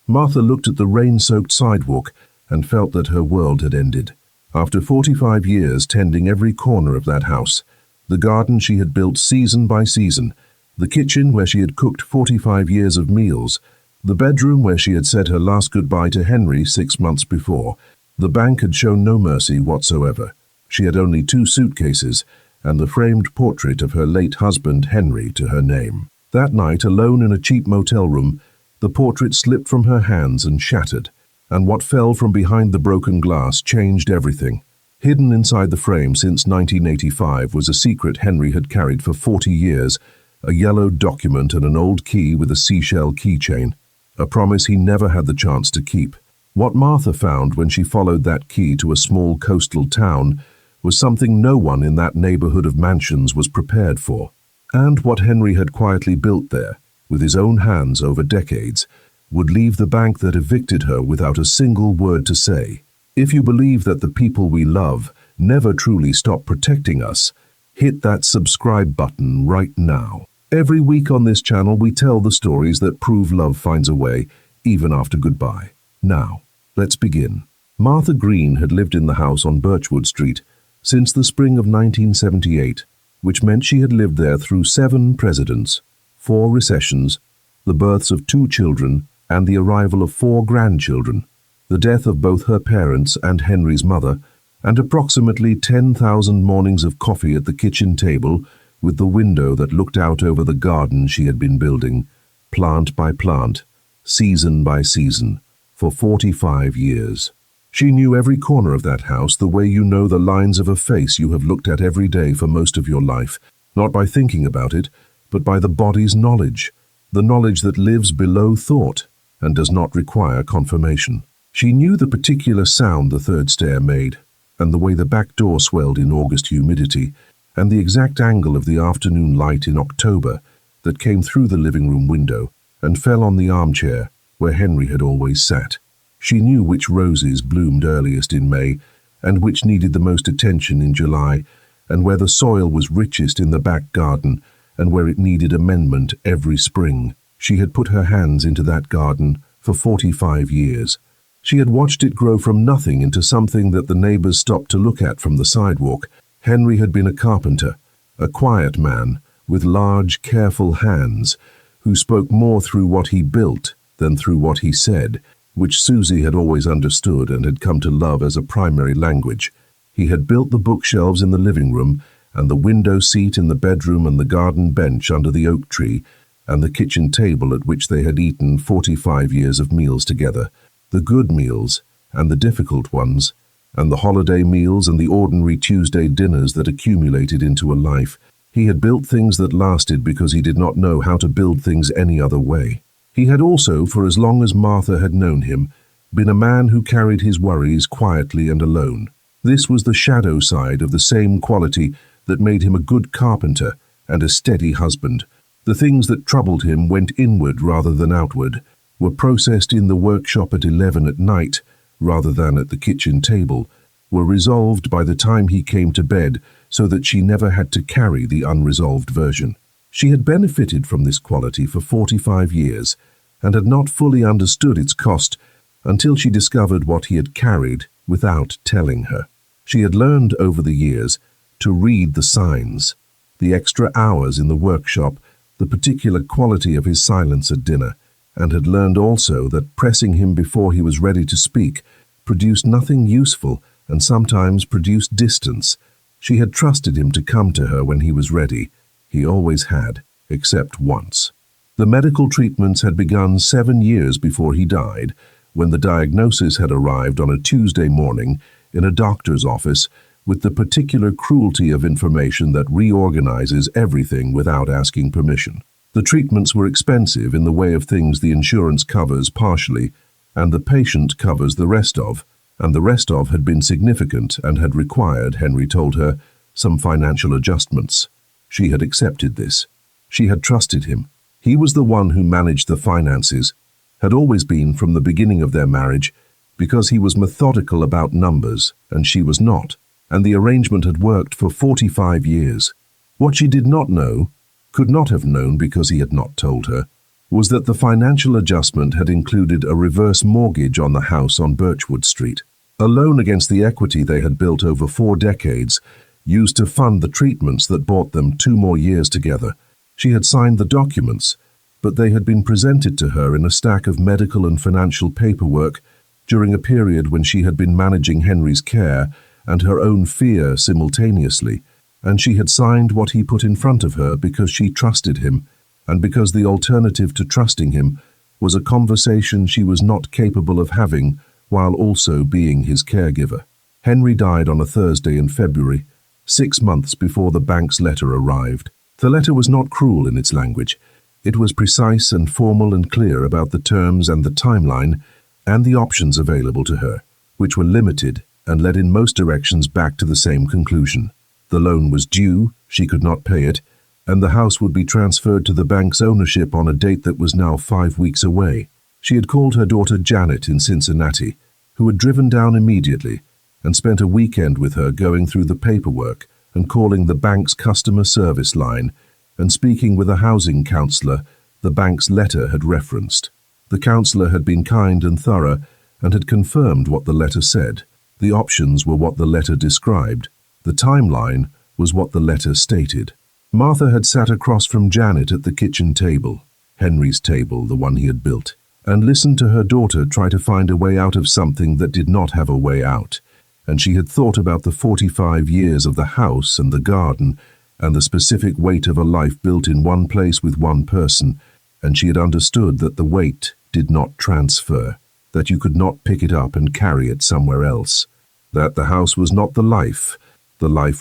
Martha looked at the rain-soaked sidewalk and felt that her world had ended. After 45 years tending every corner of that house, the garden she had built season by season, the kitchen where she had cooked 45 years of meals, the bedroom where she had said her last goodbye to Henry 6 months before, the bank had shown no mercy whatsoever. She had only 2 suitcases and the framed portrait of her late husband Henry to her name. That night, alone in a cheap motel room, the portrait slipped from her hands and shattered, and what fell from behind the broken glass changed everything. Hidden inside the frame since 1985 was a secret Henry had carried for 40 years, a yellow document and an old key with a seashell keychain, a promise he never had the chance to keep. What Martha found when she followed that key to a small coastal town was something no one in that neighborhood of mansions was prepared for. And what Henry had quietly built there, with his own hands over decades, would leave the bank that evicted her without a single word to say. If you believe that the people we love never truly stop protecting us, hit that subscribe button right now. Every week on this channel we tell the stories that prove love finds a way, even after goodbye. Now, let's begin. Martha Green had lived in the house on Birchwood Street since the spring of 1978, which meant she had lived there through 7 presidents, 4 recessions, the births of 2 children, and the arrival of 4 grandchildren, the death of both her parents and Henry's mother, and approximately 10,000 mornings of coffee at the kitchen table with the window that looked out over the garden she had been building, plant by plant, season by season, for 45 years. She knew every corner of that house the way you know the lines of a face you have looked at every day for most of your life, not by thinking about it, but by the body's knowledge, the knowledge that lives below thought and does not require confirmation. She knew the particular sound the third stair made, and the way the back door swelled in August humidity, and the exact angle of the afternoon light in October that came through the living room window and fell on the armchair where Henry had always sat. She knew which roses bloomed earliest in May and which needed the most attention in July, and where the soil was richest in the back garden and where it needed amendment every spring. She had put her hands into that garden for 45 years. She had watched it grow from nothing into something that the neighbors stopped to look at from the sidewalk. Henry had been a carpenter, a quiet man with large, careful hands, who spoke more through what he built than through what he said, which Susie had always understood and had come to love as a primary language. He had built the bookshelves in the living room, and the window seat in the bedroom, and the garden bench under the oak tree, and the kitchen table at which they had eaten 45 years of meals together, the good meals and the difficult ones, and the holiday meals and the ordinary Tuesday dinners that accumulated into a life. He had built things that lasted because he did not know how to build things any other way. He had also, for as long as Martha had known him, been a man who carried his worries quietly and alone. This was the shadow side of the same quality that made him a good carpenter and a steady husband. The things that troubled him went inward rather than outward, were processed in the workshop at 11 at night rather than at the kitchen table, were resolved by the time he came to bed so that she never had to carry the unresolved version. She had benefited from this quality for 45 years and had not fully understood its cost until she discovered what he had carried without telling her. She had learned over the years to read the signs, the extra hours in the workshop, the particular quality of his silence at dinner, and had learned also that pressing him before he was ready to speak produced nothing useful and sometimes produced distance. She had trusted him to come to her when he was ready. He always had, except once. The medical treatments had begun 7 years before he died, when the diagnosis had arrived on a Tuesday morning in a doctor's office with the particular cruelty of information that reorganizes everything without asking permission. The treatments were expensive in the way of things the insurance covers partially, and the patient covers the rest of, and the rest of had been significant and had required, Henry told her, some financial adjustments. She had accepted this. She had trusted him. He was the one who managed the finances, had always been from the beginning of their marriage, because he was methodical about numbers and she was not, and the arrangement had worked for 45 years. What she did not know, could not have known because he had not told her, was that the financial adjustment had included a reverse mortgage on the house on Birchwood Street, a loan against the equity they had built over 4 decades, used to fund the treatments that bought them 2 more years together. She had signed the documents, but they had been presented to her in a stack of medical and financial paperwork during a period when she had been managing Henry's care and her own fear simultaneously, and she had signed what he put in front of her because she trusted him, and because the alternative to trusting him was a conversation she was not capable of having while also being his caregiver. Henry died on a Thursday in February, 6 months before the bank's letter arrived. The letter was not cruel in its language. It was precise and formal and clear about the terms and the timeline and the options available to her, which were limited and led in most directions back to the same conclusion. The loan was due, she could not pay it, and the house would be transferred to the bank's ownership on a date that was now 5 weeks away. She had called her daughter Janet in Cincinnati, who had driven down immediately and spent a weekend with her going through the paperwork and calling the bank's customer service line and speaking with a housing counselor the bank's letter had referenced. The counselor had been kind and thorough and had confirmed what the letter said. The options were what the letter described. The timeline was what the letter stated. Martha had sat across from Janet at the kitchen table, Henry's table, the one he had built, and listened to her daughter try to find a way out of something that did not have a way out, and she had thought about the 45 years of the house and the garden and the specific weight of a life built in one place with one person, and she had understood that the weight did not transfer, that you could not pick it up and carry it somewhere else, that the house was not the life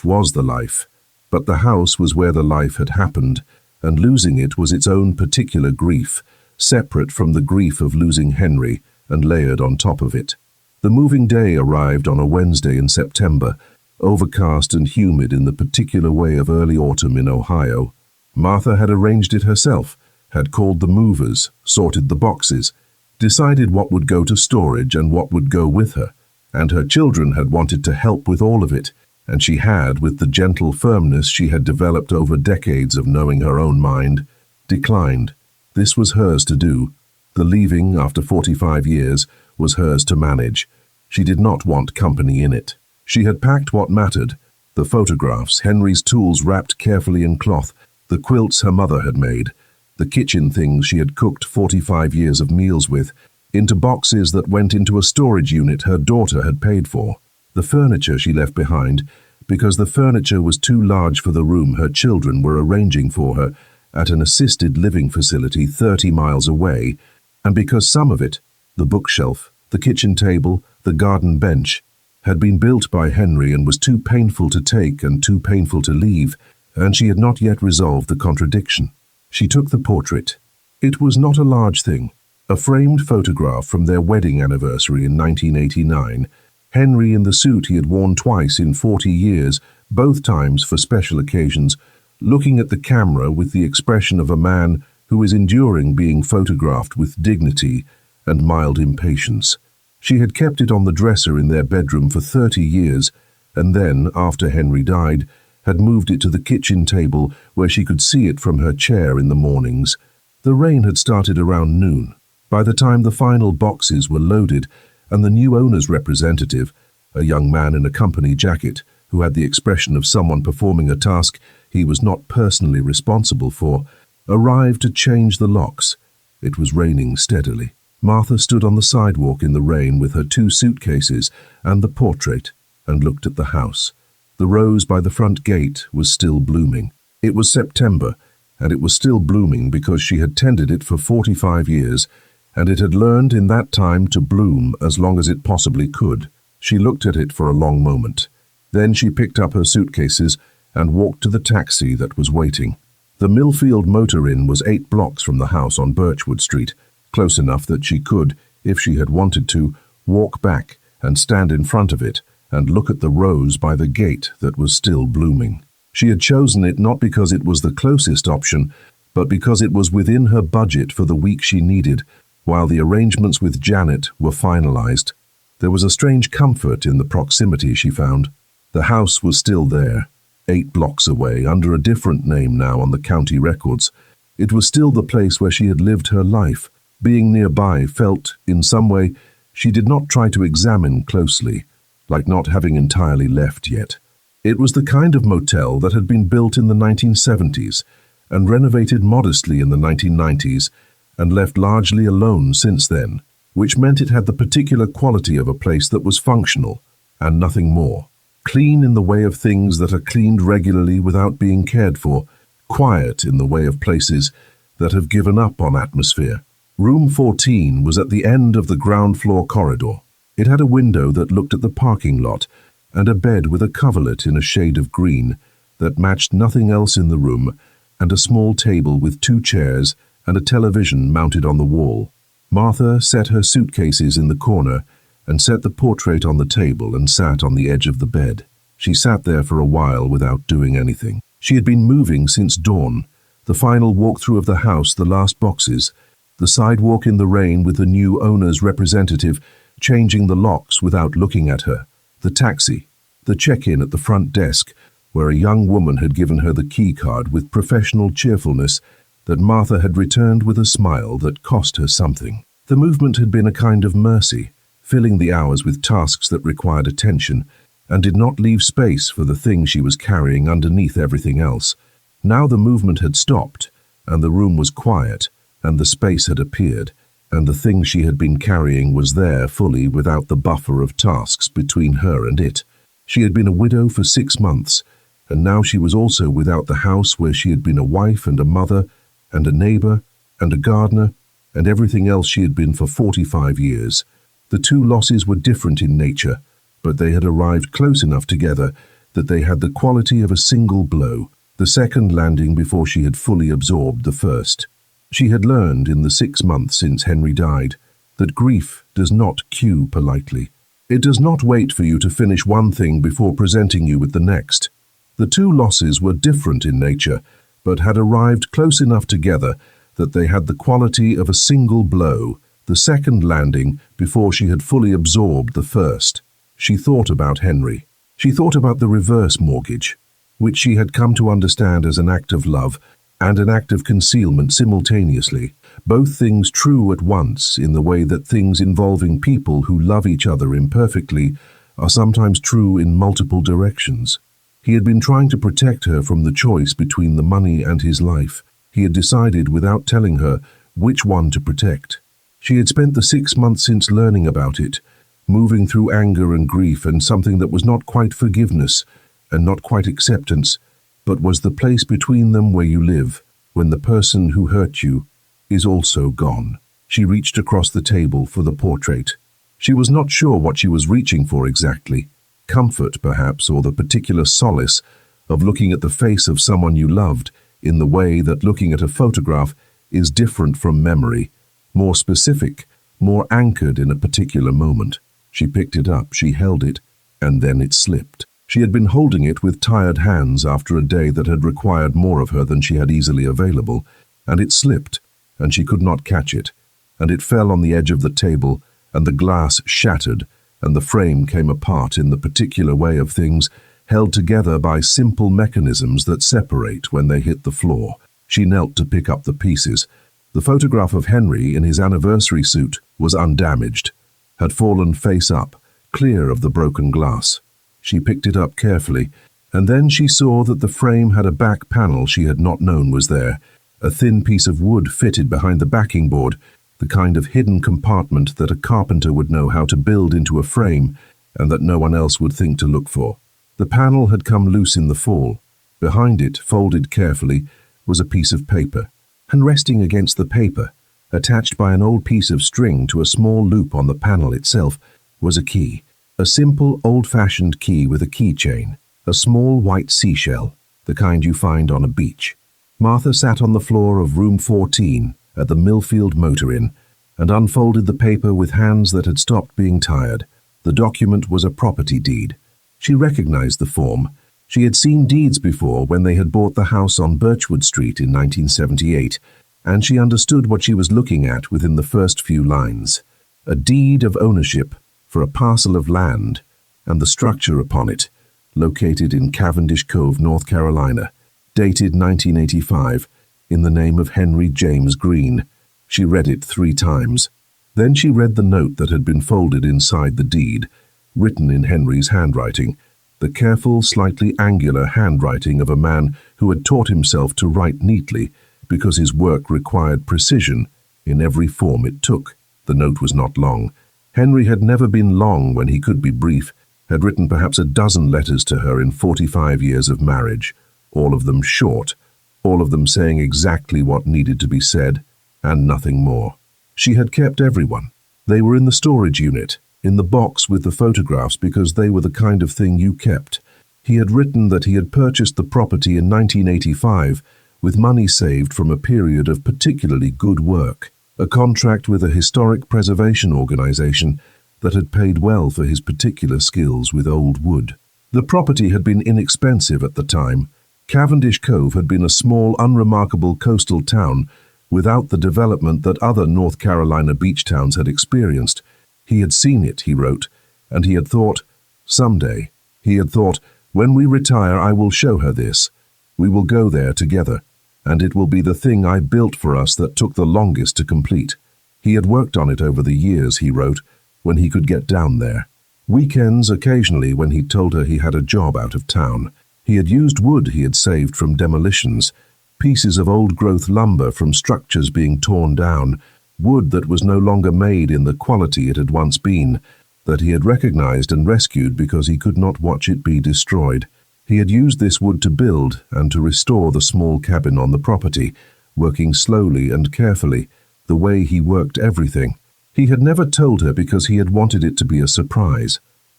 was the life, but the house was where the life had happened, and losing it was its own particular grief, separate from the grief of losing Henry and layered on top of it. The moving day arrived on a Wednesday in September, overcast and humid in the particular way of early autumn in Ohio. Martha had arranged it herself, had called the movers, sorted the boxes, decided what would go to storage and what would go with her, and her children had wanted to help with all of it, and she had, with the gentle firmness she had developed over decades of knowing her own mind, declined. This was hers to do. The leaving, after 45 years, was hers to manage. She did not want company in it. She had packed what mattered: the photographs, Henry's tools wrapped carefully in cloth, the quilts her mother had made, the kitchen things she had cooked 45 years of meals with, into boxes that went into a storage unit her daughter had paid for. The furniture she left behind, because the furniture was too large for the room her children were arranging for her at an assisted living facility 30 miles away, and because some of it, the bookshelf, the kitchen table, the garden bench, had been built by Henry and was too painful to take and too painful to leave, and she had not yet resolved the contradiction. She took the portrait. It was not a large thing, a framed photograph from their wedding anniversary in 1989, Henry in the suit he had worn twice in 40 years, both times for special occasions, looking at the camera with the expression of a man who is enduring being photographed with dignity and mild impatience. She had kept it on the dresser in their bedroom for 30 years, and then, after Henry died, had moved it to the kitchen table where she could see it from her chair in the mornings. The rain had started around noon. By the time the final boxes were loaded, and the new owner's representative, a young man in a company jacket who had the expression of someone performing a task he was not personally responsible for, arrived to change the locks. It was raining steadily. Martha stood on the sidewalk in the rain with her 2 suitcases and the portrait and looked at the house. The rose by the front gate was still blooming. It was September, and it was still blooming because she had tended it for 45 years, and it had learned in that time to bloom as long as it possibly could. She looked at it for a long moment. Then she picked up her suitcases and walked to the taxi that was waiting. The Millfield Motor Inn was 8 blocks from the house on Birchwood Street, close enough that she could, if she had wanted to, walk back and stand in front of it and look at the rose by the gate that was still blooming. She had chosen it not because it was the closest option, but because it was within her budget for the week she needed, while the arrangements with Janet were finalized. There was a strange comfort in the proximity she found. The house was still there, 8 blocks away, under a different name now on the county records, It was still the place where she had lived her life. Being nearby felt, in some way, she did not try to examine closely, like not having entirely left yet. It was the kind of motel that had been built in the 1970s and renovated modestly in the 1990s and left largely alone since then, which meant it had the particular quality of a place that was functional and nothing more. Clean in the way of things that are cleaned regularly without being cared for, quiet in the way of places that have given up on atmosphere. Room 14 was at the end of the ground floor corridor. It had a window that looked at the parking lot and a bed with a coverlet in a shade of green that matched nothing else in the room, and a small table with 2 chairs and a television mounted on the wall. Martha set her suitcases in the corner and set the portrait on the table and sat on the edge of the bed. She sat there for a while without doing anything. She had been moving since dawn, the final walkthrough of the house, the last boxes, the sidewalk in the rain with the new owner's representative changing the locks without looking at her, the taxi, the check-in at the front desk, where a young woman had given her the key card with professional cheerfulness that Martha had returned with a smile that cost her something. The movement had been a kind of mercy, filling the hours with tasks that required attention and did not leave space for the thing she was carrying underneath everything else. Now the movement had stopped, and the room was quiet, and the space had appeared, and the thing she had been carrying was there fully without the buffer of tasks between her and it. She had been a widow for 6 months, and now she was also without the house where she had been a wife and a mother and a neighbor and a gardener and everything else she had been for 45 years. The 2 losses were different in nature, but they had arrived close enough together that they had the quality of a single blow, the second landing before she had fully absorbed the first. She had learned in the 6 months since Henry died that grief does not cue politely. It does not wait for you to finish one thing before presenting you with the next. The 2 losses were different in nature, but had arrived close enough together that they had the quality of a single blow, the second landing before she had fully absorbed the first. She thought about Henry. She thought about the reverse mortgage, which she had come to understand as an act of love and an act of concealment simultaneously, both things true at once in the way that things involving people who love each other imperfectly are sometimes true in multiple directions. He had been trying to protect her from the choice between the money and his life. He had decided without telling her which one to protect. She had spent the 6 months since learning about it, moving through anger and grief and something that was not quite forgiveness and not quite acceptance, but was the place between them where you live, when the person who hurt you is also gone. She reached across the table for the portrait. She was not sure what she was reaching for exactly. Comfort, perhaps, or the particular solace of looking at the face of someone you loved in the way that looking at a photograph is different from memory, more specific, more anchored in a particular moment. She picked it up, she held it, and then it slipped. She had been holding it with tired hands after a day that had required more of her than she had easily available, and it slipped, and she could not catch it, and it fell on the edge of the table, and the glass shattered, and the frame came apart in the particular way of things held together by simple mechanisms that separate when they hit the floor. She knelt to pick up the pieces. The photograph of Henry in his anniversary suit was undamaged, had fallen face up, clear of the broken glass. She picked it up carefully, and then she saw that the frame had a back panel she had not known was there, a thin piece of wood fitted behind the backing board, the kind of hidden compartment that a carpenter would know how to build into a frame and that no one else would think to look for. The panel had come loose in the fall. Behind it, folded carefully, was a piece of paper, and resting against the paper, attached by an old piece of string to a small loop on the panel itself, was a key. A simple, old-fashioned key with a keychain, a small white seashell, the kind you find on a beach. Martha sat on the floor of room 14 at the Millfield Motor Inn and unfolded the paper with hands that had stopped being tired. The document was a property deed. She recognized the form. She had seen deeds before when they had bought the house on Birchwood Street in 1978, and she understood what she was looking at within the first few lines. A deed of ownership for a parcel of land and the structure upon it, located in Cavendish Cove, North Carolina, dated 1985, in the name of Henry James Green. She read it 3 times. Then she read the note that had been folded inside the deed, written in Henry's handwriting, the careful, slightly angular handwriting of a man who had taught himself to write neatly because his work required precision in every form it took. The note was not long. Henry had never been long when he could be brief, had written perhaps a dozen letters to her in 45 years of marriage, all of them short, all of them saying exactly what needed to be said, and nothing more. She had kept everyone. They were in the storage unit, in the box with the photographs, because they were the kind of thing you kept. He had written that he had purchased the property in 1985 with money saved from a period of particularly good work, a contract with a historic preservation organization that had paid well for his particular skills with old wood. The property had been inexpensive at the time. Cavendish Cove had been a small, unremarkable coastal town without the development that other North Carolina beach towns had experienced. He had seen it, he wrote, and he had thought, someday, he had thought, when we retire I will show her this. We will go there together, and it will be the thing I built for us that took the longest to complete. He had worked on it over the years, he wrote, when he could get down there. Weekends occasionally when he told her he had a job out of town. He had used wood he had saved from demolitions, pieces of old-growth lumber from structures being torn down, wood that was no longer made in the quality it had once been, that he had recognized and rescued because he could not watch it be destroyed. He had used this wood to build and to restore the small cabin on the property, working slowly and carefully, the way he worked everything. He had never told her because he had wanted it to be a surprise.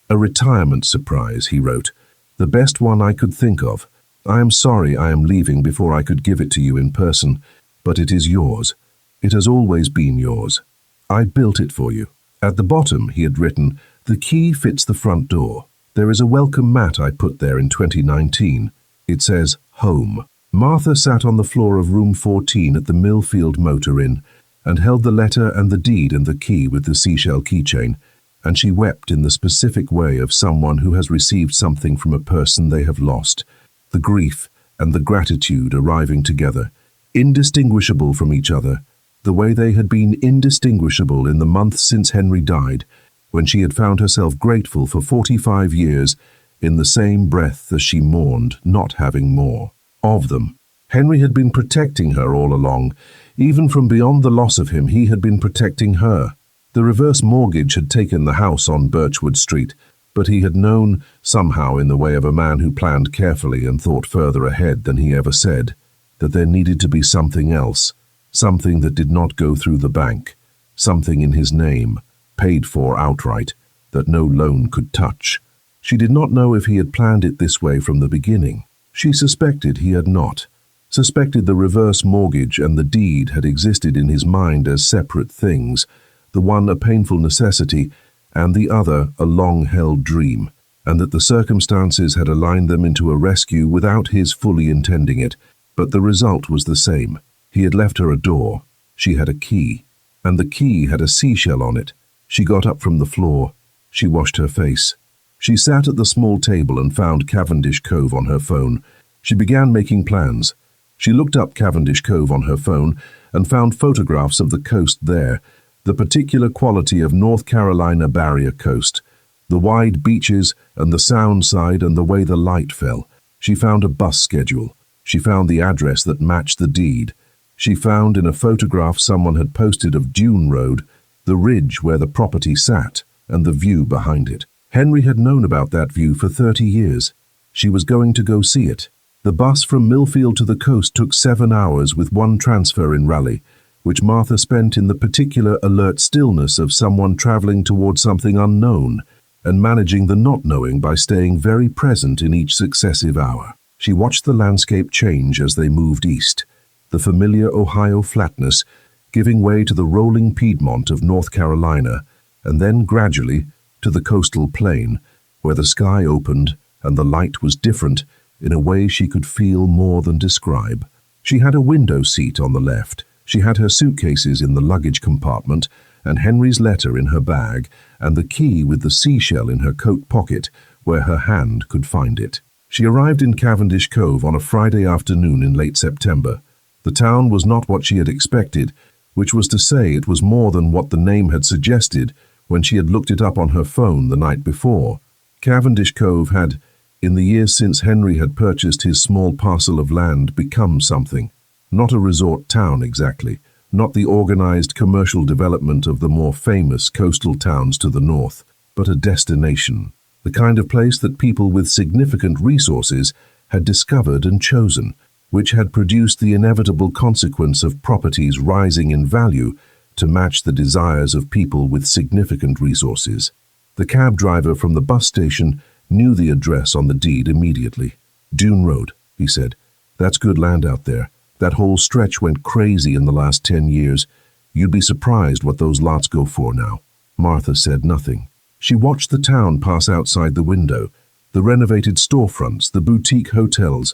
A retirement surprise, he wrote. The best one I could think of. I am sorry I am leaving before I could give it to you in person, but it is yours. It has always been yours. I built it for you. At the bottom, he had written, the key fits the front door. There is a welcome mat I put there in 2019. It says, home. Martha sat on the floor of room 14 at the Millfield Motor Inn and held the letter and the deed and the key with the seashell keychain, and she wept in the specific way of someone who has received something from a person they have lost. The grief and the gratitude arriving together, indistinguishable from each other, the way they had been indistinguishable in the months since Henry died, when she had found herself grateful for 45 years in the same breath as she mourned not having more of them. Henry had been protecting her all along. Even from beyond the loss of him, he had been protecting her. The reverse mortgage had taken the house on Birchwood Street, but he had known, somehow in the way of a man who planned carefully and thought further ahead than he ever said, that there needed to be something else, something that did not go through the bank, something in his name, paid for outright, that no loan could touch. She did not know if he had planned it this way from the beginning. She suspected he had not, suspected the reverse mortgage and the deed had existed in his mind as separate things, the one a painful necessity, and the other a long-held dream, and that the circumstances had aligned them into a rescue without his fully intending it. But the result was the same. He had left her a door. She had a key, and the key had a seashell on it. She got up from the floor. She washed her face. She sat at the small table and found Cavendish Cove on her phone. She began making plans. She looked up Cavendish Cove on her phone and found photographs of the coast there, the particular quality of North Carolina barrier coast, the wide beaches and the sound side and the way the light fell. She found a bus schedule. She found the address that matched the deed. She found in a photograph someone had posted of Dune Road, the ridge where the property sat, and the view behind it. Henry had known about that view for 30 years. She was going to go see it. The bus from Millfield to the coast took 7 hours with one transfer in Raleigh, which Martha spent in the particular alert stillness of someone traveling toward something unknown and managing the not knowing by staying very present in each successive hour. She watched the landscape change as they moved east, the familiar Ohio flatness giving way to the rolling Piedmont of North Carolina, and then gradually to the coastal plain, where the sky opened and the light was different in a way she could feel more than describe. She had a window seat on the left. She had her suitcases in the luggage compartment and Henry's letter in her bag and the key with the seashell in her coat pocket where her hand could find it. She arrived in Cavendish Cove on a Friday afternoon in late September. The town was not what she had expected, which was to say it was more than what the name had suggested when she had looked it up on her phone the night before. Cavendish Cove had, in the years since Henry had purchased his small parcel of land, become something. Not a resort town exactly, not the organized commercial development of the more famous coastal towns to the north, but a destination, the kind of place that people with significant resources had discovered and chosen, which had produced the inevitable consequence of properties rising in value to match the desires of people with significant resources. The cab driver from the bus station knew the address on the deed immediately. Dune Road, he said. That's good land out there. That whole stretch went crazy in the last 10 years. You'd be surprised what those lots go for now. Martha said nothing. She watched the town pass outside the window, the renovated storefronts, the boutique hotels,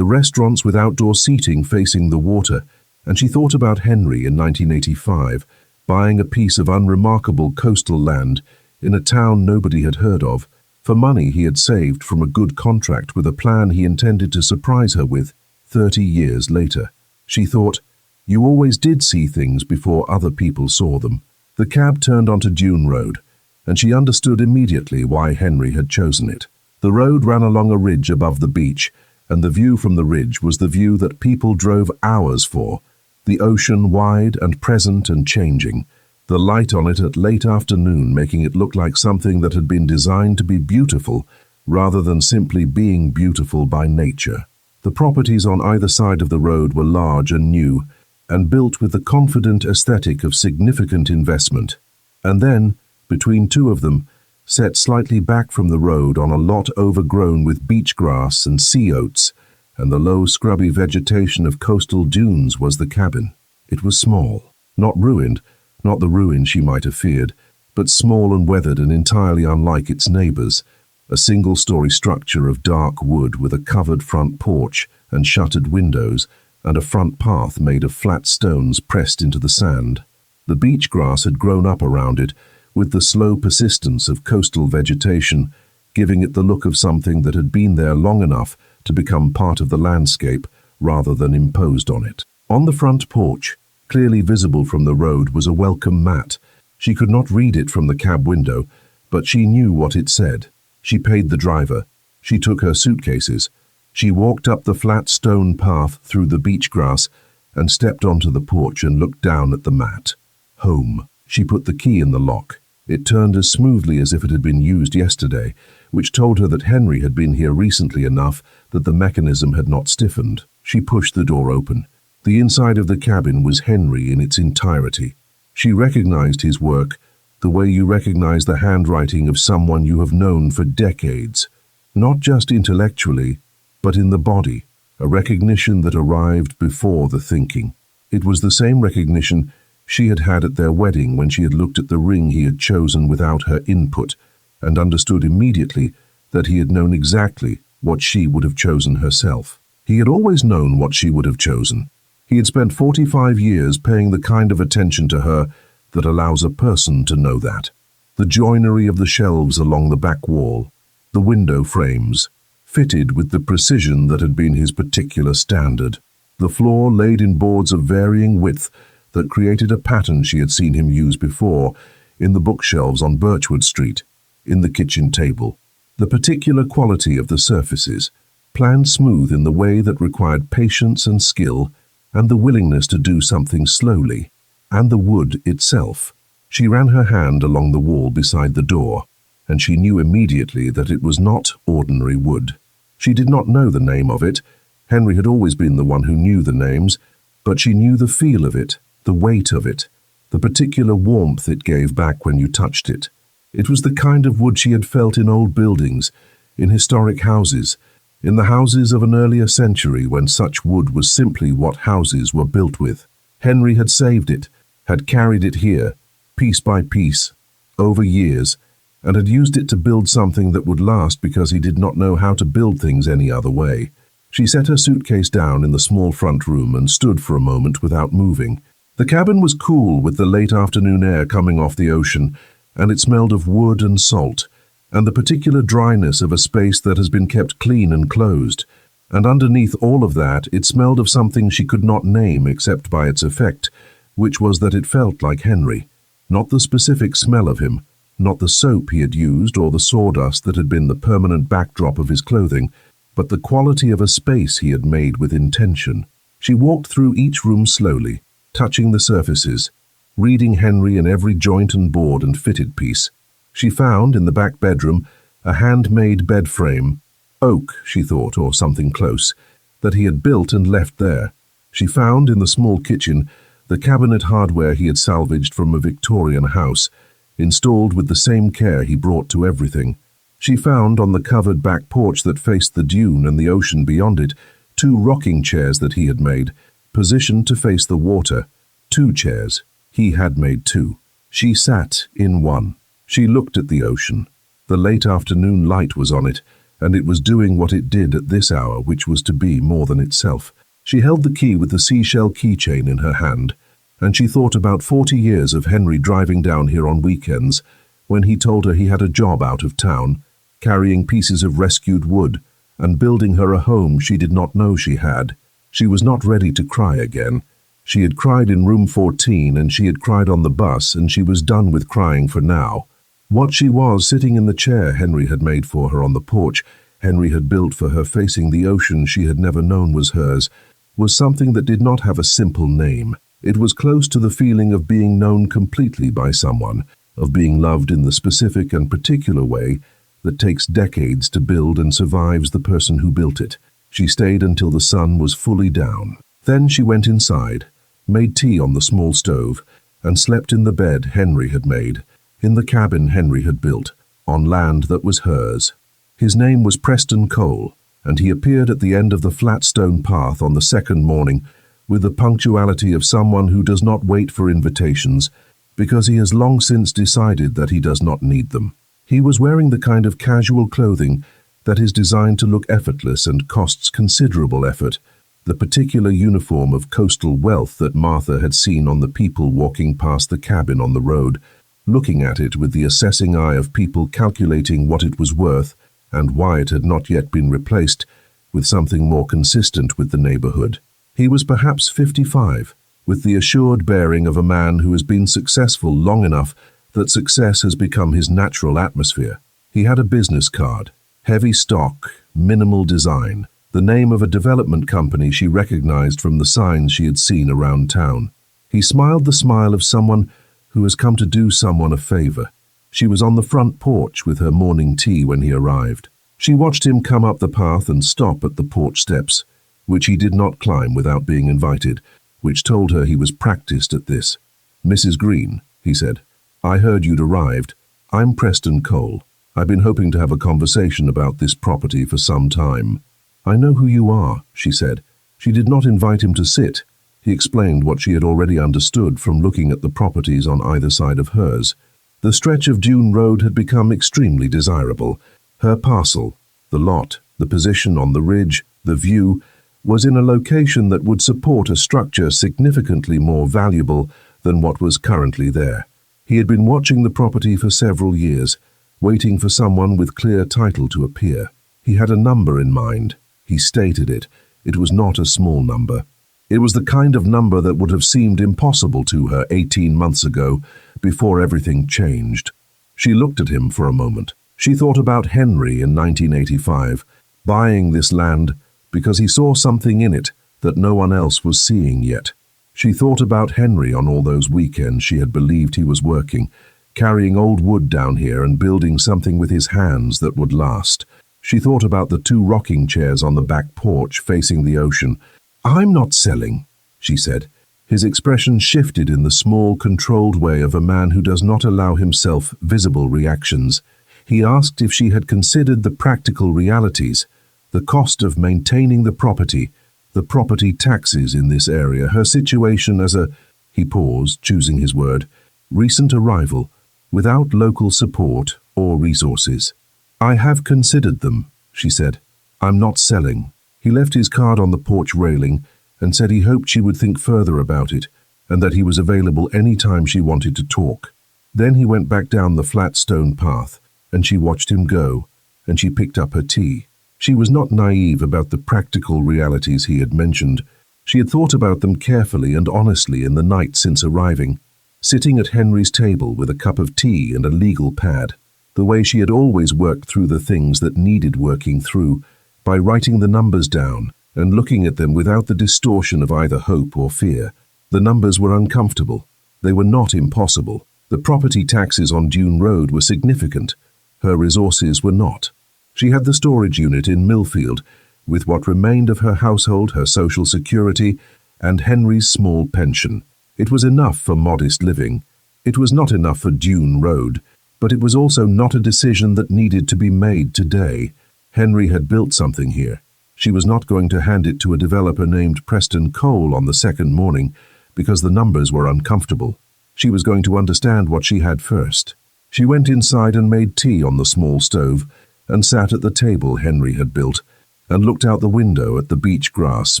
the restaurants with outdoor seating facing the water, and she thought about Henry in 1985, buying a piece of unremarkable coastal land in a town nobody had heard of, for money he had saved from a good contract with a plan he intended to surprise her with 30 years later. She thought, you always did see things before other people saw them. The cab turned onto Dune Road, and she understood immediately why Henry had chosen it. The road ran along a ridge above the beach, and the view from the ridge was the view that people drove hours for, the ocean wide and present and changing, the light on it at late afternoon making it look like something that had been designed to be beautiful rather than simply being beautiful by nature. The properties on either side of the road were large and new, and built with the confident aesthetic of significant investment. And then, between two of them, set slightly back from the road on a lot overgrown with beach grass and sea oats, and the low scrubby vegetation of coastal dunes, was the cabin. It was small, not ruined, not the ruin she might have feared, but small and weathered and entirely unlike its neighbors, a single-story structure of dark wood with a covered front porch and shuttered windows, and a front path made of flat stones pressed into the sand. The beach grass had grown up around it, with the slow persistence of coastal vegetation, giving it the look of something that had been there long enough to become part of the landscape rather than imposed on it. On the front porch, clearly visible from the road, was a welcome mat. She could not read it from the cab window, but she knew what it said. She paid the driver. She took her suitcases. She walked up the flat stone path through the beach grass and stepped onto the porch and looked down at the mat. Home. She put the key in the lock. It turned as smoothly as if it had been used yesterday, which told her that Henry had been here recently enough that the mechanism had not stiffened. She pushed the door open. The inside of the cabin was Henry in its entirety. She recognized his work, the way you recognize the handwriting of someone you have known for decades, not just intellectually, but in the body, a recognition that arrived before the thinking. It was the same recognition she had had at their wedding when she had looked at the ring he had chosen without her input and understood immediately that he had known exactly what she would have chosen herself. He had always known what she would have chosen. He had spent 45 years paying the kind of attention to her that allows a person to know that. The joinery of the shelves along the back wall, the window frames, fitted with the precision that had been his particular standard. The floor laid in boards of varying width that created a pattern she had seen him use before, in the bookshelves on Birchwood Street, in the kitchen table. The particular quality of the surfaces, planned smooth in the way that required patience and skill, and the willingness to do something slowly, and the wood itself. She ran her hand along the wall beside the door, and she knew immediately that it was not ordinary wood. She did not know the name of it. Henry had always been the one who knew the names, but she knew the feel of it, the weight of it, the particular warmth it gave back when you touched it. It was the kind of wood she had felt in old buildings, in historic houses, in the houses of an earlier century when such wood was simply what houses were built with. Henry had saved it, had carried it here, piece by piece, over years, and had used it to build something that would last because he did not know how to build things any other way. She set her suitcase down in the small front room and stood for a moment without moving. The cabin was cool with the late afternoon air coming off the ocean, and it smelled of wood and salt, and the particular dryness of a space that has been kept clean and closed. And underneath all of that, it smelled of something she could not name except by its effect, which was that it felt like Henry. Not the specific smell of him, not the soap he had used or the sawdust that had been the permanent backdrop of his clothing, but the quality of a space he had made with intention. She walked through each room slowly, touching the surfaces, reading Henry in every joint and board and fitted piece. She found, in the back bedroom, a handmade bed frame, oak, she thought, or something close, that he had built and left there. She found, in the small kitchen, the cabinet hardware he had salvaged from a Victorian house, installed with the same care he brought to everything. She found, on the covered back porch that faced the dune and the ocean beyond it, 2 rocking chairs that he had made, positioned to face the water. 2 chairs. He had made 2. She sat in one. She looked at the ocean. The late afternoon light was on it, and it was doing what it did at this hour, which was to be more than itself. She held the key with the seashell keychain in her hand, and she thought about 40 years of Henry driving down here on weekends, when he told her he had a job out of town, carrying pieces of rescued wood, and building her a home she did not know she had. She was not ready to cry again. She had cried in room 14, and she had cried on the bus, and she was done with crying for now. What she was, sitting in the chair Henry had made for her on the porch, Henry had built for her facing the ocean she had never known was hers, was something that did not have a simple name. It was close to the feeling of being known completely by someone, of being loved in the specific and particular way that takes decades to build and survives the person who built it. She stayed until the sun was fully down. Then she went inside, made tea on the small stove, and slept in the bed Henry had made, in the cabin Henry had built, on land that was hers. His name was Preston Cole, and he appeared at the end of the flat stone path on the second morning with the punctuality of someone who does not wait for invitations, because he has long since decided that he does not need them. He was wearing the kind of casual clothing that is designed to look effortless and costs considerable effort, the particular uniform of coastal wealth that Martha had seen on the people walking past the cabin on the road, looking at it with the assessing eye of people calculating what it was worth and why it had not yet been replaced with something more consistent with the neighborhood. He was perhaps 55, with the assured bearing of a man who has been successful long enough that success has become his natural atmosphere. He had a business card, heavy stock, minimal design, the name of a development company she recognized from the signs she had seen around town. He smiled the smile of someone who has come to do someone a favor. She was on the front porch with her morning tea when he arrived. She watched him come up the path and stop at the porch steps, which he did not climb without being invited, which told her he was practiced at this. "Mrs. Green," he said, "I heard you'd arrived. I'm Preston Cole. I've been hoping to have a conversation about this property for some time." "I know who you are," she said. She did not invite him to sit. He explained what she had already understood from looking at the properties on either side of hers. The stretch of dune road had become extremely desirable. Her parcel, the lot, the position on the ridge, the view, was in a location that would support a structure significantly more valuable than what was currently there. He had been watching the property for several years, waiting for someone with clear title to appear. He had a number in mind. He stated it. It was not a small number. It was the kind of number that would have seemed impossible to her 18 months ago, before everything changed. She looked at him for a moment. She thought about Henry in 1985, buying this land because he saw something in it that no one else was seeing yet. She thought about Henry on all those weekends she had believed he was working, carrying old wood down here and building something with his hands that would last. She thought about the 2 rocking chairs on the back porch facing the ocean. "I'm not selling," she said. His expression shifted in the small, controlled way of a man who does not allow himself visible reactions. He asked if she had considered the practical realities, the cost of maintaining the property taxes in this area, her situation as a, he paused, choosing his word, recent arrival, without local support or resources. "I have considered them," she said. "I'm not selling." He left his card on the porch railing and said he hoped she would think further about it and that he was available any time she wanted to talk. Then he went back down the flat stone path, and she watched him go, and she picked up her tea. She was not naive about the practical realities he had mentioned. She had thought about them carefully and honestly in the night since arriving, sitting at Henry's table with a cup of tea and a legal pad, the way she had always worked through the things that needed working through, by writing the numbers down and looking at them without the distortion of either hope or fear. The numbers were uncomfortable. They were not impossible. The property taxes on Dune Road were significant. Her resources were not. She had the storage unit in Millfield, with what remained of her household, her social security, and Henry's small pension. It was enough for modest living. It was not enough for Dune Road, but it was also not a decision that needed to be made today. Henry had built something here. She was not going to hand it to a developer named Preston Cole on the second morning, because the numbers were uncomfortable. She was going to understand what she had first. She went inside and made tea on the small stove, and sat at the table Henry had built, and looked out the window at the beach grass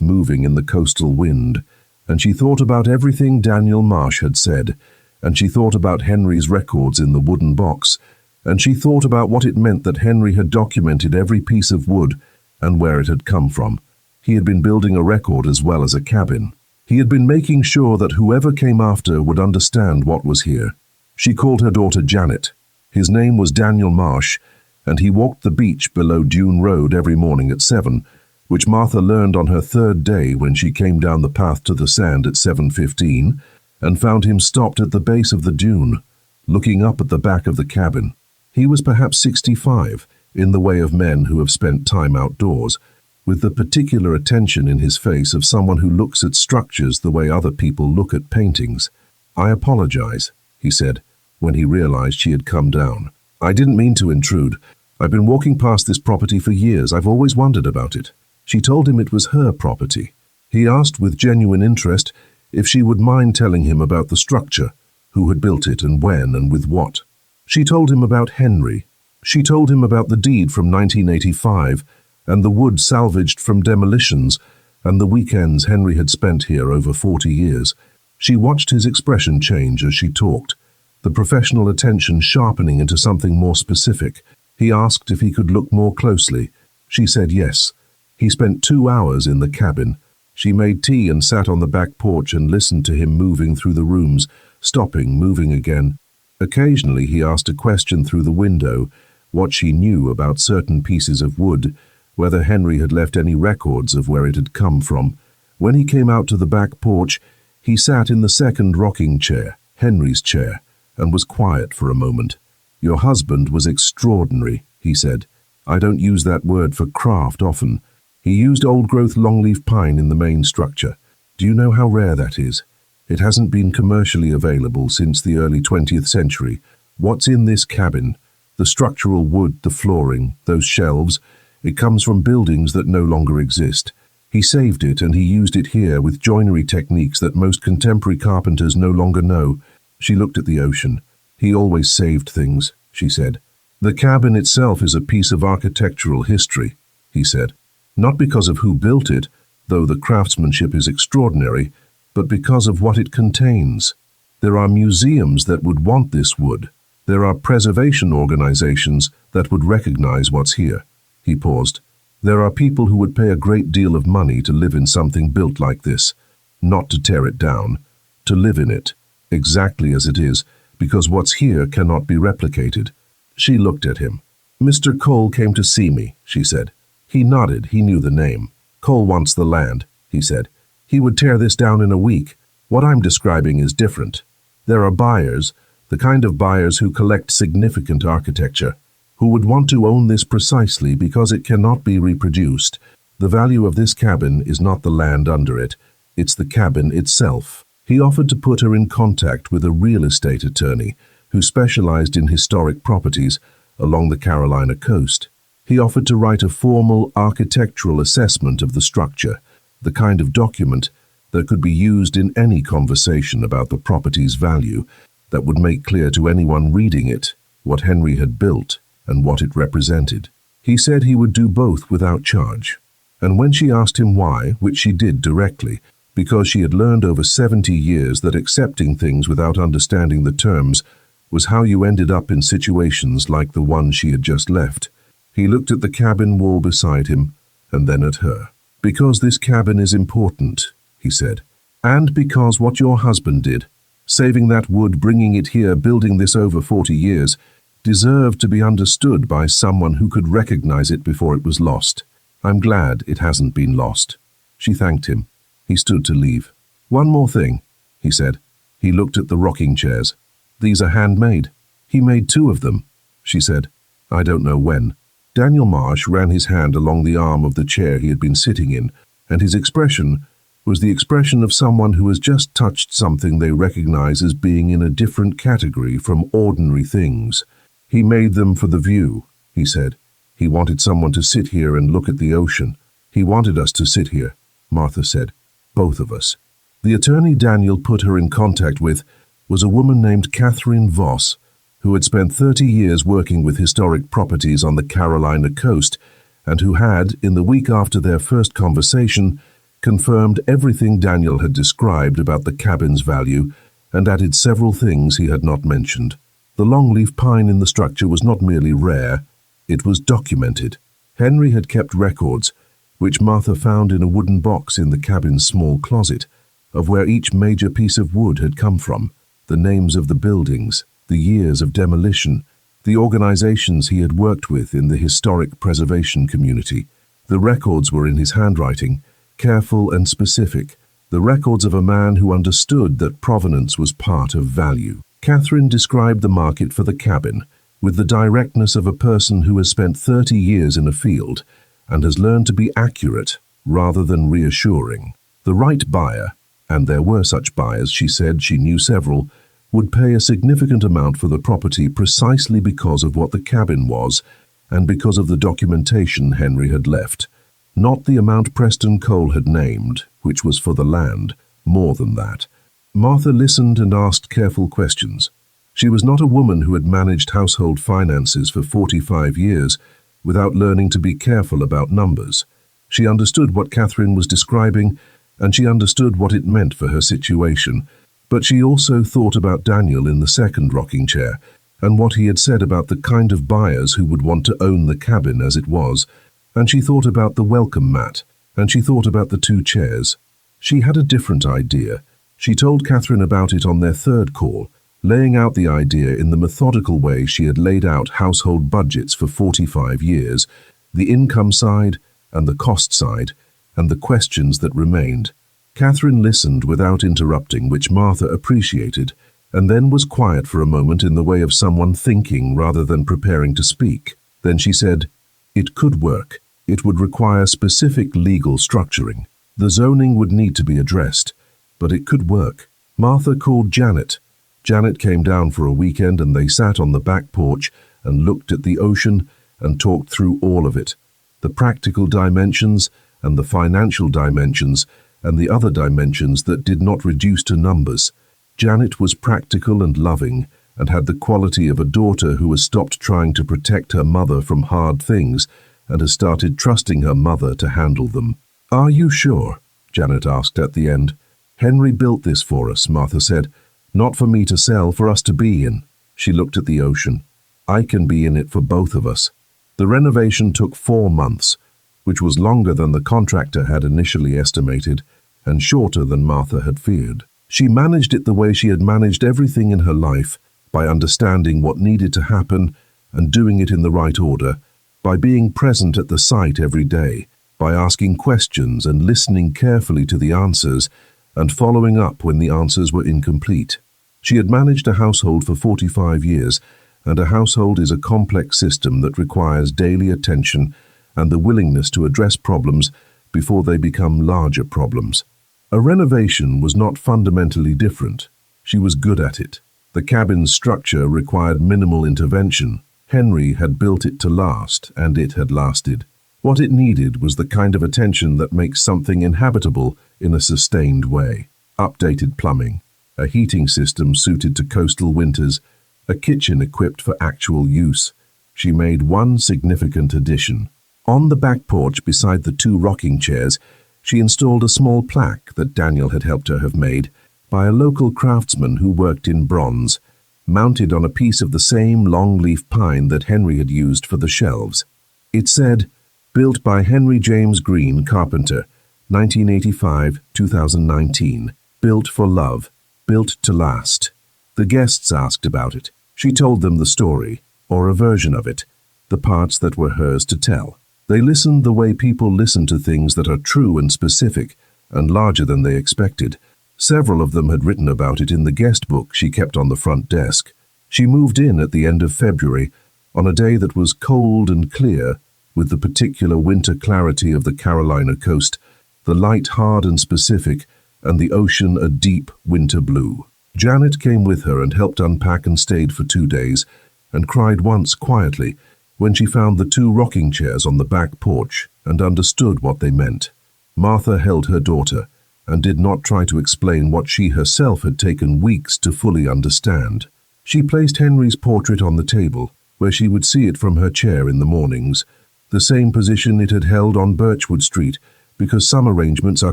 moving in the coastal wind, and she thought about everything Daniel Marsh had said, and she thought about Henry's records in the wooden box, and she thought about what it meant that Henry had documented every piece of wood and where it had come from. He had been building a record as well as a cabin. He had been making sure that whoever came after would understand what was here. She called her daughter Janet. His name was Daniel Marsh, and he walked the beach below Dune Road every morning at 7, which Martha learned on her third day when she came down the path to the sand at 7:15, and found him stopped at the base of the dune, looking up at the back of the cabin. He was perhaps 65, in the way of men who have spent time outdoors, with the particular attention in his face of someone who looks at structures the way other people look at paintings. "I apologize," he said, when he realized she had come down. "I didn't mean to intrude. I've been walking past this property for years. I've always wondered about it." She told him it was her property. He asked with genuine interest if she would mind telling him about the structure, who had built it and when and with what. She told him about Henry. She told him about the deed from 1985 and the wood salvaged from demolitions and the weekends Henry had spent here over 40 years. She watched his expression change as she talked, the professional attention sharpening into something more specific. He asked if he could look more closely. She said yes. He spent 2 hours in the cabin. She made tea and sat on the back porch and listened to him moving through the rooms, stopping, moving again. Occasionally he asked a question through the window, what she knew about certain pieces of wood, whether Henry had left any records of where it had come from. When he came out to the back porch, he sat in the second rocking chair, Henry's chair, and was quiet for a moment. "Your husband was extraordinary," he said. "I don't use that word for craft often. He used old-growth longleaf pine in the main structure. Do you know how rare that is? It hasn't been commercially available since the early 20th century. What's in this cabin? The structural wood, the flooring, those shelves, it comes from buildings that no longer exist. He saved it and he used it here with joinery techniques that most contemporary carpenters no longer know." She looked at the ocean. "He always saved things," she said. "The cabin itself is a piece of architectural history," he said. "Not because of who built it, though the craftsmanship is extraordinary, but because of what it contains. There are museums that would want this wood. There are preservation organizations that would recognize what's here." He paused. "There are people who would pay a great deal of money to live in something built like this, not to tear it down, to live in it, exactly as it is, because what's here cannot be replicated." She looked at him. "Mr. Cole came to see me," she said. He nodded. He knew the name. "Cole wants the land," he said. "He would tear this down in a week. What I'm describing is different. There are buyers, the kind of buyers who collect significant architecture, who would want to own this precisely because it cannot be reproduced. The value of this cabin is not the land under it, it's the cabin itself." He offered to put her in contact with a real estate attorney who specialized in historic properties along the Carolina coast. He offered to write a formal architectural assessment of the structure, the kind of document that could be used in any conversation about the property's value, that would make clear to anyone reading it what Henry had built and what it represented. He said he would do both without charge. And when she asked him why, which she did directly, because she had learned over 70 years that accepting things without understanding the terms was how you ended up in situations like the one she had just left, He looked at the cabin wall beside him, and then at her. "Because this cabin is important," he said. "And because what your husband did, saving that wood, bringing it here, building this over 40 years, deserved to be understood by someone who could recognize it before it was lost. I'm glad it hasn't been lost." She thanked him. He stood to leave. "One more thing," he said. He looked at the rocking chairs. "These are handmade." "He made 2 of them," she said. "I don't know when." Daniel Marsh ran his hand along the arm of the chair he had been sitting in, and his expression was the expression of someone who has just touched something they recognize as being in a different category from ordinary things. "He made them for the view," he said. "He wanted someone to sit here and look at the ocean. He wanted us to sit here," Martha said. "Both of us." The attorney Daniel put her in contact with was a woman named Catherine Voss, who had spent 30 years working with historic properties on the Carolina coast, and who had, in the week after their first conversation, confirmed everything Daniel had described about the cabin's value and added several things he had not mentioned. The longleaf pine in the structure was not merely rare, it was documented. Henry had kept records, which Martha found in a wooden box in the cabin's small closet, of where each major piece of wood had come from, the names of the buildings, the years of demolition, the organizations he had worked with in the historic preservation community. The records were in his handwriting, careful and specific, the records of a man who understood that provenance was part of value. Catherine described the market for the cabin with the directness of a person who has spent 30 years in a field and has learned to be accurate rather than reassuring. The right buyer, and there were such buyers, she said she knew several, would pay a significant amount for the property precisely because of what the cabin was and because of the documentation Henry had left. Not the amount Preston Cole had named, which was for the land, more than that. Martha listened and asked careful questions. She was not a woman who had managed household finances for 45 years without learning to be careful about numbers. She understood what Catherine was describing, and she understood what it meant for her situation. But she also thought about Daniel in the second rocking chair, and what he had said about the kind of buyers who would want to own the cabin as it was, and she thought about the welcome mat, and she thought about the 2 chairs. She had a different idea. She told Catherine about it on their third call, laying out the idea in the methodical way she had laid out household budgets for 45 years, the income side and the cost side, and the questions that remained. Catherine listened without interrupting, which Martha appreciated, and then was quiet for a moment in the way of someone thinking rather than preparing to speak. Then she said, "It could work. It would require specific legal structuring. The zoning would need to be addressed, but it could work." Martha called Janet. Janet came down for a weekend and they sat on the back porch and looked at the ocean and talked through all of it. The practical dimensions and the financial dimensions and the other dimensions that did not reduce to numbers. Janet was practical and loving and had the quality of a daughter who has stopped trying to protect her mother from hard things and has started trusting her mother to handle them. "Are you sure?" Janet asked at the end. "Henry built this for us," Martha said. "Not for me to sell, for us to be in." She looked at the ocean. "I can be in it for both of us." The renovation took 4 months, which was longer than the contractor had initially estimated and shorter than Martha had feared. She managed it the way she had managed everything in her life, by understanding what needed to happen and doing it in the right order, by being present at the site every day, by asking questions and listening carefully to the answers and following up when the answers were incomplete. She had managed a household for 45 years, and a household is a complex system that requires daily attention and the willingness to address problems before they become larger problems. A renovation was not fundamentally different. She was good at it. The cabin's structure required minimal intervention. Henry had built it to last, and it had lasted. What it needed was the kind of attention that makes something inhabitable in a sustained way. Updated plumbing, a heating system suited to coastal winters, a kitchen equipped for actual use. She made one significant addition. On the back porch beside the 2 rocking chairs, she installed a small plaque that Daniel had helped her have made by a local craftsman who worked in bronze, mounted on a piece of the same long-leaf pine that Henry had used for the shelves. It said, "Built by Henry James Green, Carpenter, 1985-2019. Built for love. Built to last." The guests asked about it. She told them the story, or a version of it, the parts that were hers to tell. They listened the way people listen to things that are true and specific, and larger than they expected. Several of them had written about it in the guest book she kept on the front desk. She moved in at the end of February, on a day that was cold and clear, with the particular winter clarity of the Carolina coast, the light hard and specific, and the ocean a deep winter blue. Janet came with her and helped unpack and stayed for 2 days, and cried once quietly when she found the 2 rocking chairs on the back porch and understood what they meant. Martha held her daughter and did not try to explain what she herself had taken weeks to fully understand. She placed Henry's portrait on the table, where she would see it from her chair in the mornings, the same position it had held on Birchwood Street, because some arrangements are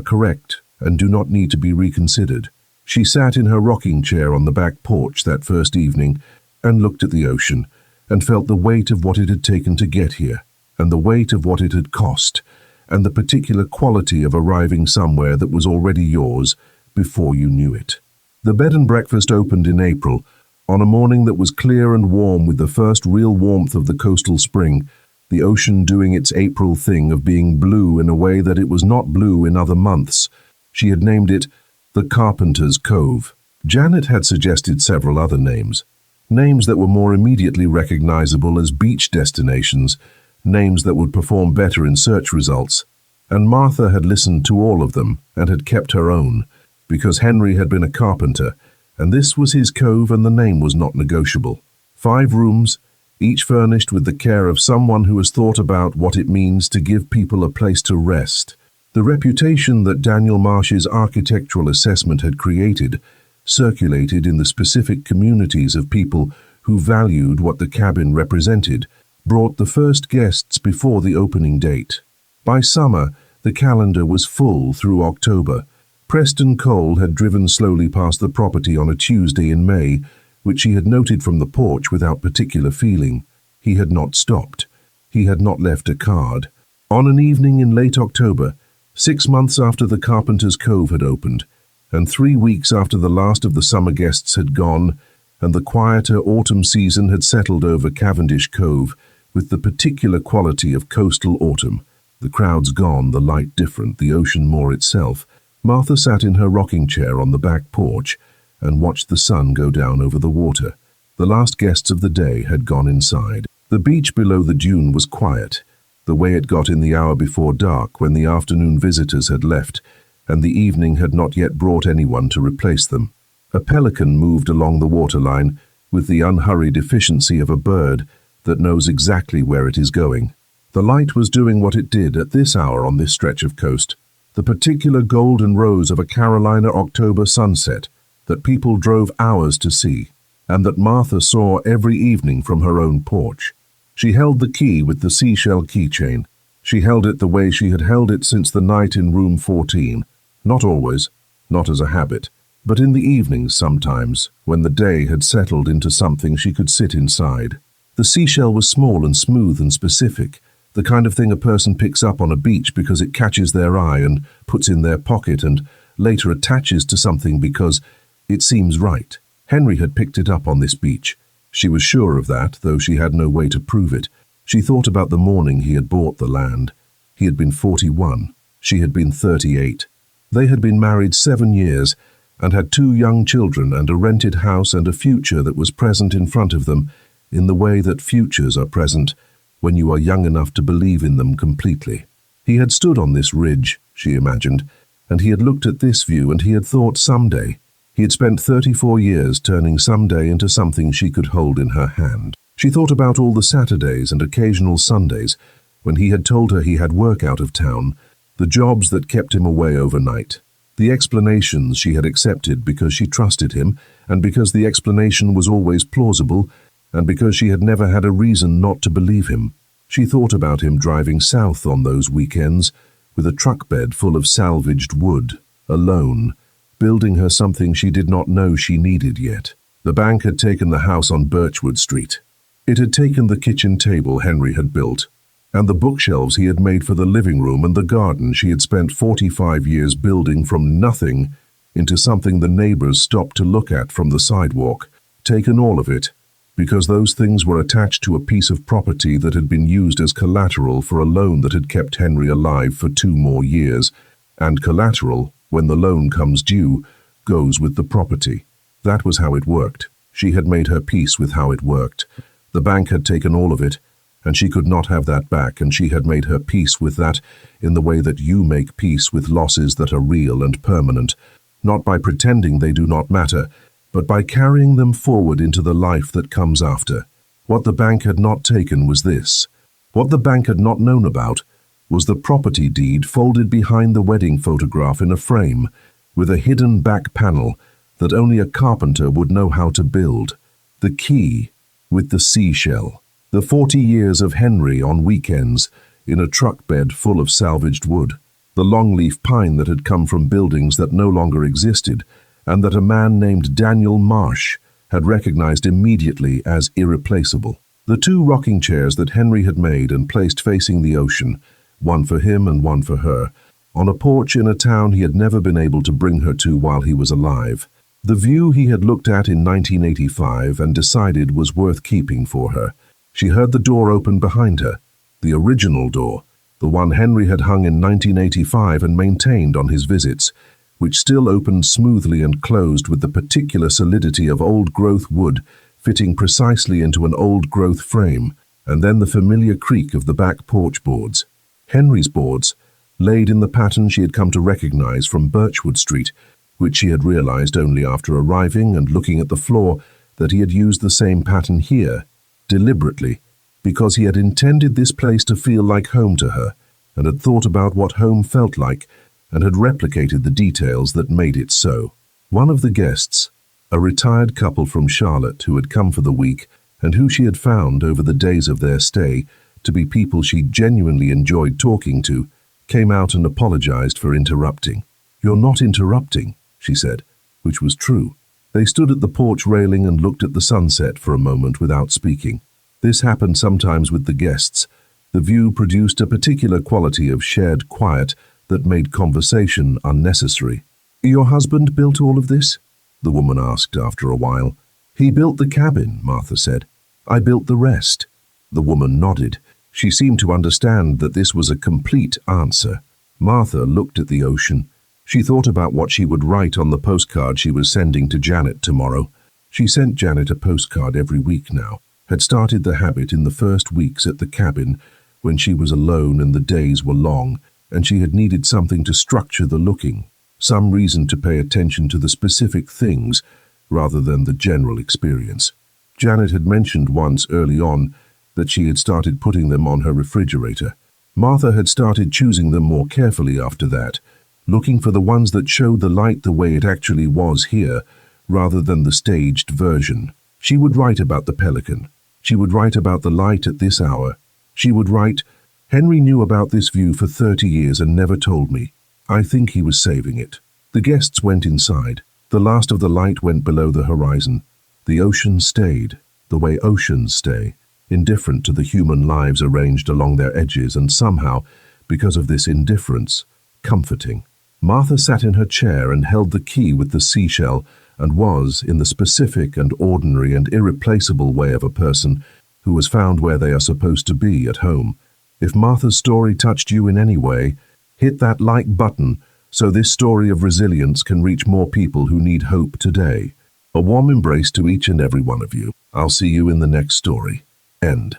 correct and do not need to be reconsidered. She sat in her rocking chair on the back porch that first evening and looked at the ocean and felt the weight of what it had taken to get here, and the weight of what it had cost, and the particular quality of arriving somewhere that was already yours before you knew it. The bed and breakfast opened in April, on a morning that was clear and warm with the first real warmth of the coastal spring, the ocean doing its April thing of being blue in a way that it was not blue in other months. She had named it the Carpenter's Cove. Janet had suggested several other names that were more immediately recognizable as beach destinations, names that would perform better in search results, and Martha had listened to all of them and had kept her own, because Henry had been a carpenter, and this was his cove and the name was not negotiable. 5 rooms, each furnished with the care of someone who has thought about what it means to give people a place to rest. The reputation that Daniel Marsh's architectural assessment had created circulated in the specific communities of people who valued what the cabin represented, brought the first guests before the opening date. By summer, the calendar was full through October. Preston Cole had driven slowly past the property on a Tuesday in May, which he had noted from the porch without particular feeling. He had not stopped. He had not left a card. On an evening in late October, 6 months after the Carpenter's Cove had opened, and 3 weeks after the last of the summer guests had gone, and the quieter autumn season had settled over Cavendish Cove with the particular quality of coastal autumn, the crowds gone, the light different, the ocean more itself, Martha sat in her rocking chair on the back porch and watched the sun go down over the water. The last guests of the day had gone inside. The beach below the dune was quiet, the way it got in the hour before dark when the afternoon visitors had left, and the evening had not yet brought anyone to replace them. A pelican moved along the waterline with the unhurried efficiency of a bird that knows exactly where it is going. The light was doing what it did at this hour on this stretch of coast, the particular golden rose of a Carolina October sunset that people drove hours to see, and that Martha saw every evening from her own porch. She held the key with the seashell keychain. She held it the way she had held it since the night in room 14. Not always, not as a habit, but in the evenings sometimes, when the day had settled into something she could sit inside. The seashell was small and smooth and specific, the kind of thing a person picks up on a beach because it catches their eye and puts in their pocket and later attaches to something because it seems right. Henry had picked it up on this beach. She was sure of that, though she had no way to prove it. She thought about the morning he had bought the land. He had been 41. She had been 38. They had been married 7 years and had 2 young children and a rented house and a future that was present in front of them in the way that futures are present when you are young enough to believe in them completely. He had stood on this ridge, she imagined, and he had looked at this view and he had thought someday. He had spent 34 years turning someday into something she could hold in her hand. She thought about all the Saturdays and occasional Sundays when he had told her he had work out of town, the jobs that kept him away overnight, the explanations she had accepted because she trusted him and because the explanation was always plausible and because she had never had a reason not to believe him. She thought about him driving south on those weekends with a truck bed full of salvaged wood, alone, building her something she did not know she needed yet. The bank had taken the house on Birchwood Street. It had taken the kitchen table Henry had built, And the bookshelves he had made for the living room and the garden she had spent 45 years building from nothing into something the neighbors stopped to look at from the sidewalk. Taken all of it, because those things were attached to a piece of property that had been used as collateral for a loan that had kept Henry alive for 2 more years, and collateral, when the loan comes due, goes with the property. That was how it worked. She had made her peace with how it worked. The bank had taken all of it, and she could not have that back, and she had made her peace with that in the way that you make peace with losses that are real and permanent, not by pretending they do not matter, but by carrying them forward into the life that comes after. What the bank had not taken was this. What the bank had not known about was the property deed folded behind the wedding photograph in a frame, with a hidden back panel that only a carpenter would know how to build. The key with the seashell. The 40 years of Henry on weekends in a truck bed full of salvaged wood. The longleaf pine that had come from buildings that no longer existed, and that a man named Daniel Marsh had recognized immediately as irreplaceable. The 2 rocking chairs that Henry had made and placed facing the ocean, one for him and one for her, on a porch in a town he had never been able to bring her to while he was alive. The view he had looked at in 1985 and decided was worth keeping for her. She heard the door open behind her, the original door, the one Henry had hung in 1985 and maintained on his visits, which still opened smoothly and closed with the particular solidity of old-growth wood fitting precisely into an old-growth frame, and then the familiar creak of the back porch boards. Henry's boards, laid in the pattern she had come to recognize from Birchwood Street, which she had realized only after arriving and looking at the floor that he had used the same pattern here, deliberately, because he had intended this place to feel like home to her, and had thought about what home felt like, and had replicated the details that made it so. One of the guests, a retired couple from Charlotte who had come for the week, and who she had found over the days of their stay to be people she genuinely enjoyed talking to, came out and apologized for interrupting. "You're not interrupting," she said, which was true. They stood at the porch railing and looked at the sunset for a moment without speaking. This happened sometimes with the guests. The view produced a particular quality of shared quiet that made conversation unnecessary. "Your husband built all of this?" the woman asked after a while. "He built the cabin," Martha said. "I built the rest." The woman nodded. She seemed to understand that this was a complete answer. Martha looked at the ocean. She thought about what she would write on the postcard she was sending to Janet tomorrow. She sent Janet a postcard every week now, had started the habit in the first weeks at the cabin when she was alone and the days were long, and she had needed something to structure the looking, some reason to pay attention to the specific things rather than the general experience. Janet had mentioned once early on that she had started putting them on her refrigerator. Martha had started choosing them more carefully after that, looking for the ones that showed the light the way it actually was here, rather than the staged version. She would write about the pelican. She would write about the light at this hour. She would write, "Henry knew about this view for 30 years and never told me. I think he was saving it." The guests went inside. The last of the light went below the horizon. The ocean stayed, the way oceans stay, indifferent to the human lives arranged along their edges, and somehow, because of this indifference, comforting. Martha sat in her chair and held the key with the seashell, and was, in the specific and ordinary and irreplaceable way of a person who has found where they are supposed to be at home. If Martha's story touched you in any way, hit that like button so this story of resilience can reach more people who need hope today. A warm embrace to each and every one of you. I'll see you in the next story. End.